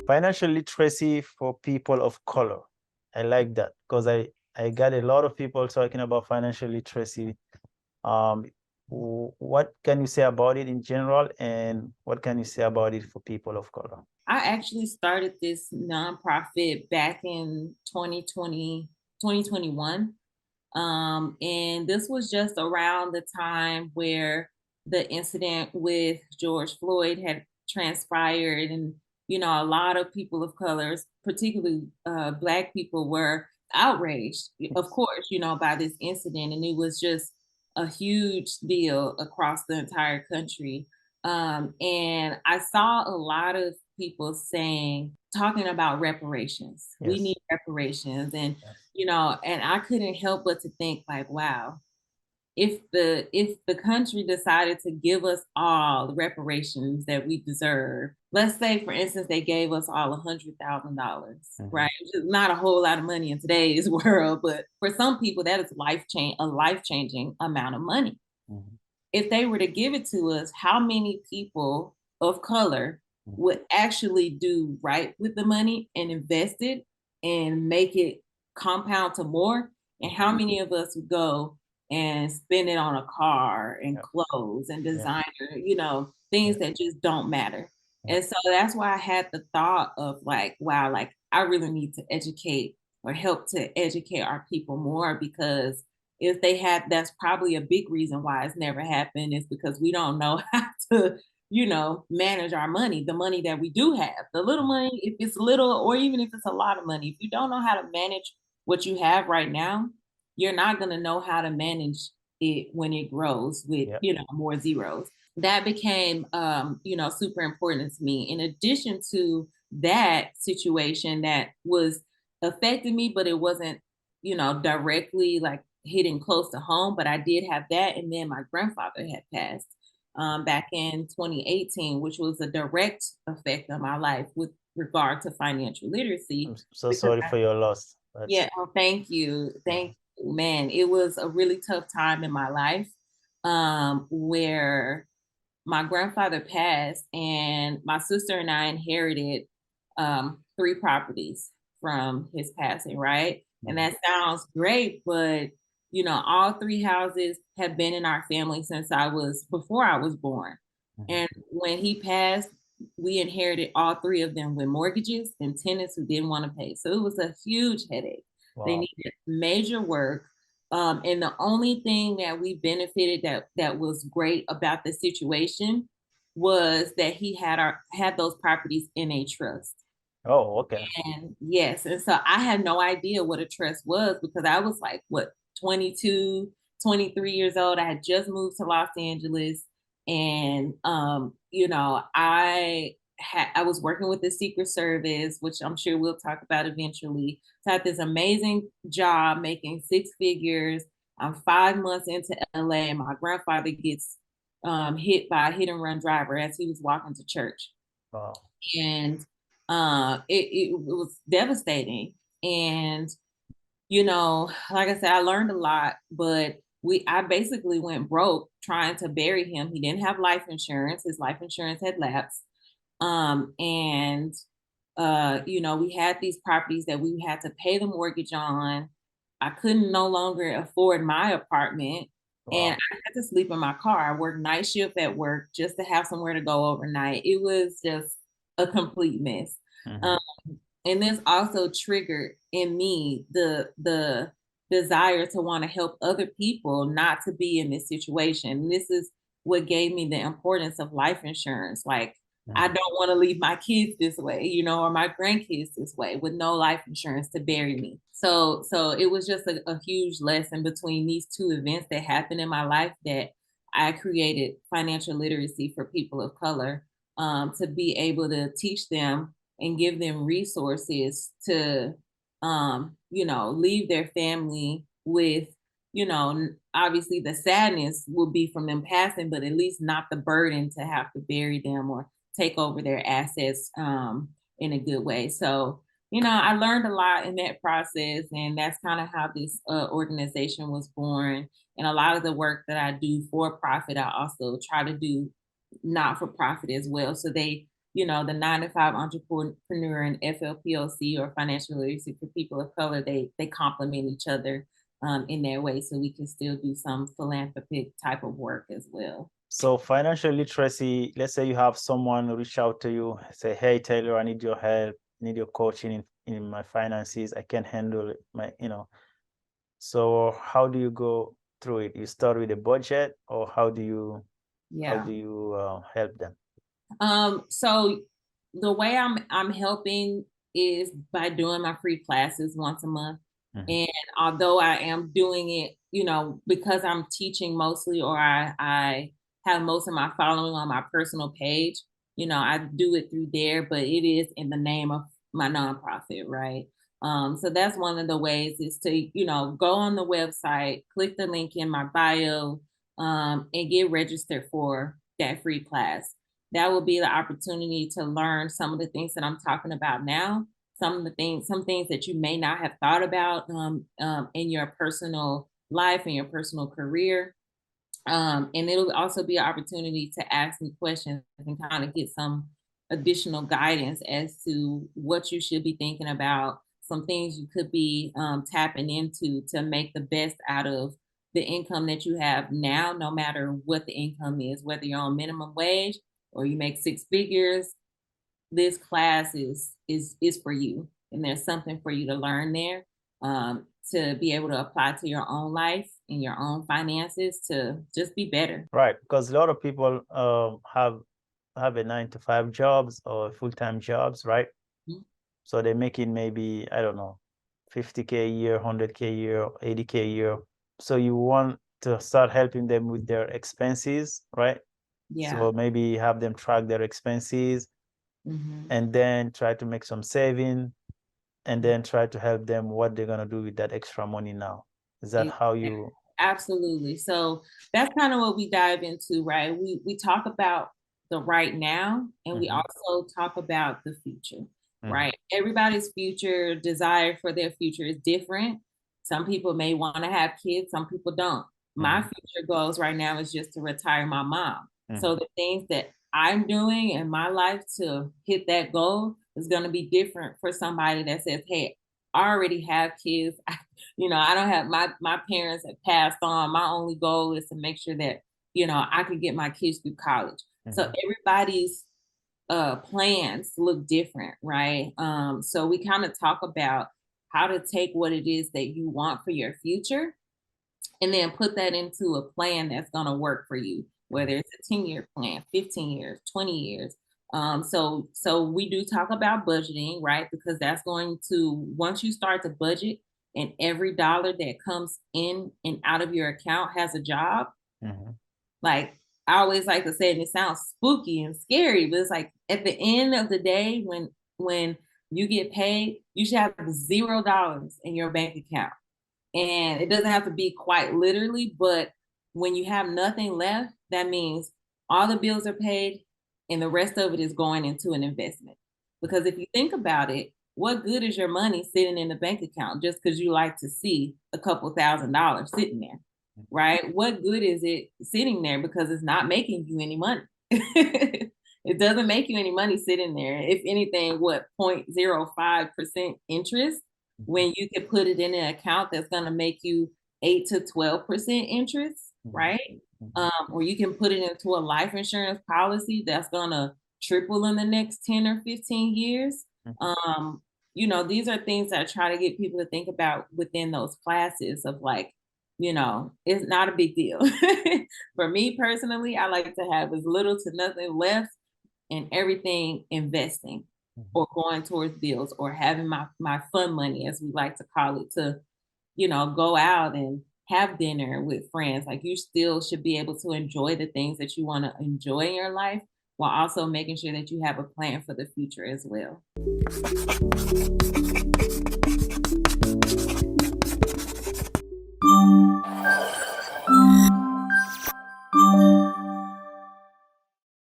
Financial literacy for people of color. I like that because I got a lot of people talking about financial literacy. Um, what can you say about it in general, and what can you say about it for people of color? I actually started this nonprofit back in 2020, 2021. And this was just around the time where the incident with George Floyd had transpired. And, a lot of people of colors, particularly Black people, were outraged, of Yes. course, by this incident. And it was just a huge deal across the entire country. And I saw a lot of people talking about reparations. We Yes. need reparations. And Yes. and I couldn't help but to think like, wow, if the country decided to give us all the reparations that we deserve, let's say for instance they gave us all $100,000, Mhm. right? Which is not a whole lot of money in today's world, but for some people that is life changing amount of money. Mhm. If they were to give it to us, how many people of color Mhm. would actually do right with the money and invest it and make it compound to more? And how many of us would go and spend it on a car and Yeah. clothes and Yeah. designer, Yeah. things that just don't matter? Yeah. And so that's why I had the thought of like, wow, like I really need to educate or help to educate our people more, because if they had, that's probably a big reason why it's never happened, is because we don't know how to manage our money, the money that we do have, the little money, if it's little or even if it's a lot of money. If you don't know how to manage what you have right now, you're not going to know how to manage it when it grows with Yeah. more zeros. That became super important to me, in addition to that situation that was affecting me, but it wasn't directly like hitting close to home. But I did have that. And then my grandfather had passed back in 2018, which was a direct effect on my life with regard to financial literacy. I'm so Because sorry for your loss. yeah, That's oh, thank you. yeah. Thank you. Man, it was a really tough time in my life, where my grandfather passed and my sister and I inherited three properties from his passing, right? And Mhm. that sounds great, but all three houses have been in our family since before I was born. Mhm. And when he passed, we inherited all three of them with mortgages and tenants who didn't want to pay. So it was a huge headache. They Wow. needed major work. And the only thing that we benefited that was great about the situation was that he had those properties in a trust. Oh, okay. And yes, and so I had no idea what a trust was, because I was like, what, 22, 23 years old. I had just moved to Los Angeles. And I was working with the Secret Service, which I'm sure we'll talk about eventually. So I had this amazing job making six figures. I'm 5 months into LA, and my grandfather gets hit by a hit and run driver as he was walking to church. Wow. And it was devastating. And like I said, I learned a lot, but I basically went broke trying to bury him. He didn't have life insurance. His life insurance had lapsed. And we had these properties that we had to pay the mortgage on. I couldn't no longer afford my apartment. And Wow. I had to sleep in my car. I worked night shift at work just to have somewhere to go overnight. It was just a complete mess. Um, Mhm. and this also triggered in me the desire to want to help other people not to be in this situation. And this is what gave me the importance of life insurance. Like, I Mhm. don't want to leave my kids this way, or my grandkids this way with no life insurance to bury me. So it was just a huge lesson between these two events that happened in my life, that I created financial literacy for people of color, to be able to teach them and give them resources to leave their family with, obviously the sadness will be from them passing, but at least not the burden to have to bury them or take over their assets in a good way. So I learned a lot in that process, and that's kind of how this organization was born. And a lot of the work that I do for profit, I also try to do not for profit as well. So the 9 to 5 entrepreneur and FLPLC, or financial literacy for people of color, they complement each other in their way, so we can still do some philanthropic type of work as well. So financial literacy, let's say you have someone reach out to you, say, hey, Taylor, I need your help, need your coaching in my finances. I can't handle it, so how do you go through it? You start with a budget, or how do you Yeah. help them? So the way I'm helping is by doing my free classes once a month. Mhm. And although I am doing it, because I'm teaching mostly, or I have most of my following on my personal page, I do it through there, but it is in the name of my nonprofit, right? So that's one of the ways, is to, go on the website, click the link in my bio, and get registered for that free class. That will be the opportunity to learn some of the things that I'm talking about now, some things that you may not have thought about in your personal life and your personal career. And it'll also be an opportunity to ask me questions and kind of get some additional guidance as to what you should be thinking about, some things you could be tapping into to make the best out of the income that you have now, no matter what the income is, whether you're on minimum wage or you make 6 figures. This class is for you, and there's something for you to learn there, to be able to apply to your own life and your own finances to just be better. Right, because a lot of people have a 9 to 5 jobs or full-time jobs, right? Mhm. So they're making maybe, I don't know, 50K a year, 100K a year, 80K a year. So you want to start helping them with their expenses, right? Yeah. So maybe have them track their expenses, Hmm. and then try to make some saving, and then try to help them what they're gonna do with that extra money now. Is that how you? Absolutely. So that's kind of what we dive into, right? We talk about the right now, and we Mhm, also talk about the future, mhm, right? Everybody's future desire for their future is different. Some people may want to have kids, some people don't. My mhm, future goals right now is just to retire my mom. So mhm, the things that I'm doing in my life to hit that goal is going to be different for somebody that says, "Hey, I already have kids. I don't have, my parents have passed on. My only goal is to make sure that, I could get my kids through college." So mhm. everybody's plans look different, right? So we kind of talk about how to take what it is that you want for your future and then put that into a plan that's going to work for you, whether it's a 10-year plan, 15 years, 20 years. So we do talk about budgeting, right? Because that's going to, once you start to budget and every dollar that comes in and out of your account has a job, Mhm. like I always like to say, and it sounds spooky and scary, but it's like at the end of the day, when you get paid, you should have $0 in your bank account. And it doesn't have to be quite literally, but when you have nothing left, that means all the bills are paid and the rest of it is going into an investment. Because if you think about it, what good is your money sitting in the bank account just because you like to see a couple $1,000s sitting there, right? What good is it sitting there because it's not making you any money? It doesn't make you any money sitting there. If anything, what, 0.05% interest, when you can put it in an account that's going to make you 8 to 12% interest, Mhm, right? mhm, Or you can put it into a life insurance policy that's going to triple in the next 10 or 15 years. mhm. These are things that I try to get people to think about within those classes of, like, it's not a big deal. For me personally, I like to have as little to nothing left and everything investing Mhm. or going towards bills or having my fun money, as we like to call it, to go out and have dinner with friends. Like, you still should be able to enjoy the things that you want to enjoy in your life while also making sure that you have a plan for the future as well.